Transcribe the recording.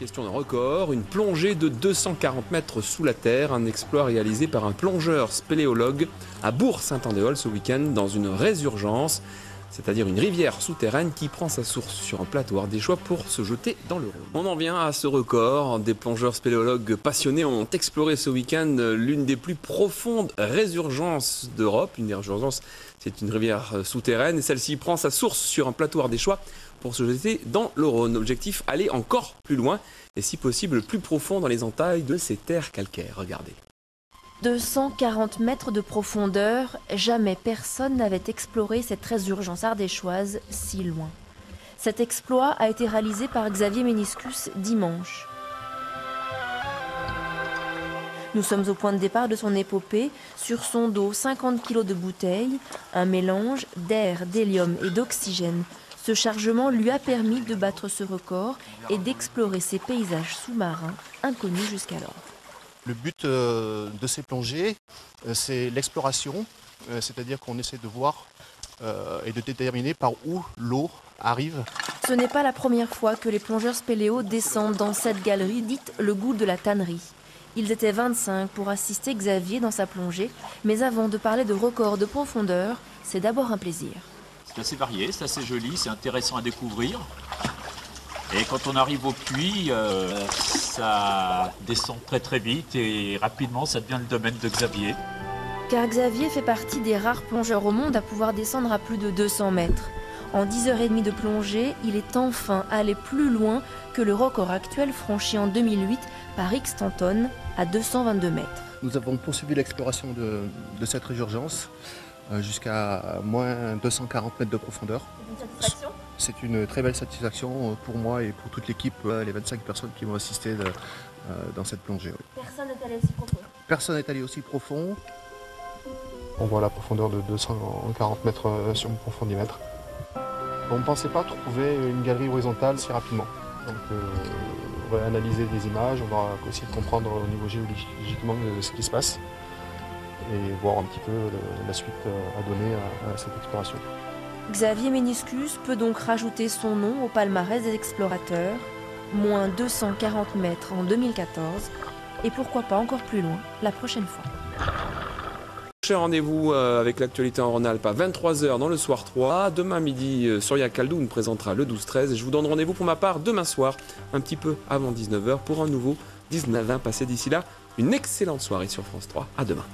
Question d'un record, une plongée de 240 mètres sous la terre, un exploit réalisé par un plongeur spéléologue à Bourg-Saint-Andéol ce week-end dans une résurgence, c'est-à-dire une rivière souterraine qui prend sa source sur un plateau ardéchois pour se jeter dans le Rhône. On en vient à ce record. Des plongeurs spéléologues passionnés ont exploré ce week-end l'une des plus profondes résurgences d'Europe. Une résurgence, c'est une rivière souterraine et celle-ci prend sa source sur un plateau ardéchois pour se jeter dans le Rhône. Objectif, aller encore plus loin et si possible plus profond dans les entailles de ces terres calcaires. Regardez. 240 mètres de profondeur, jamais personne n'avait exploré cette résurgence ardéchoise si loin. Cet exploit a été réalisé par Xavier Méniscus dimanche. Nous sommes au point de départ de son épopée. Sur son dos, 50 kg de bouteilles, un mélange d'air, d'hélium et d'oxygène. Ce chargement lui a permis de battre ce record et d'explorer ces paysages sous-marins inconnus jusqu'alors. Le but de ces plongées, c'est l'exploration, c'est-à-dire qu'on essaie de voir et de déterminer par où l'eau arrive. Ce n'est pas la première fois que les plongeurs spéléo descendent dans cette galerie dite le goût de la tannerie. Ils étaient 25 pour assister Xavier dans sa plongée, mais avant de parler de record de profondeur, c'est d'abord un plaisir. C'est assez varié, c'est assez joli, c'est intéressant à découvrir. Et quand on arrive au puits, ça descend très très vite et rapidement ça devient le domaine de Xavier. Car Xavier fait partie des rares plongeurs au monde à pouvoir descendre à plus de 200 mètres. En 10h30 de plongée, il est enfin allé plus loin que le record actuel franchi en 2008 par Rick Stanton à 222 mètres. Nous avons poursuivi l'exploration de cette résurgence jusqu'à moins 240 mètres de profondeur. C'est une très belle satisfaction pour moi et pour toute l'équipe, les 25 personnes qui m'ont assisté dans cette plongée. Oui. Personne n'est allé aussi profond. Personne n'est allé aussi profond. On voit la profondeur de 240 mètres sur mon profond 10 mètres. On ne pensait pas trouver une galerie horizontale si rapidement. Donc on va analyser des images, on va essayer de comprendre au niveau géologiquement ce qui se passe et voir un petit peu la suite à donner à cette exploration. Xavier Méniscus peut donc rajouter son nom au palmarès des explorateurs, moins 240 mètres en 2014, et pourquoi pas encore plus loin la prochaine fois. Rendez-vous avec l'actualité en Rhône-Alpes à 23h dans le Soir 3. Demain midi, Soria Kaldou nous présentera le 12-13. Je vous donne rendez-vous pour ma part demain soir, un petit peu avant 19h, pour un nouveau 19-20. Passez d'ici là une excellente soirée sur France 3. À demain.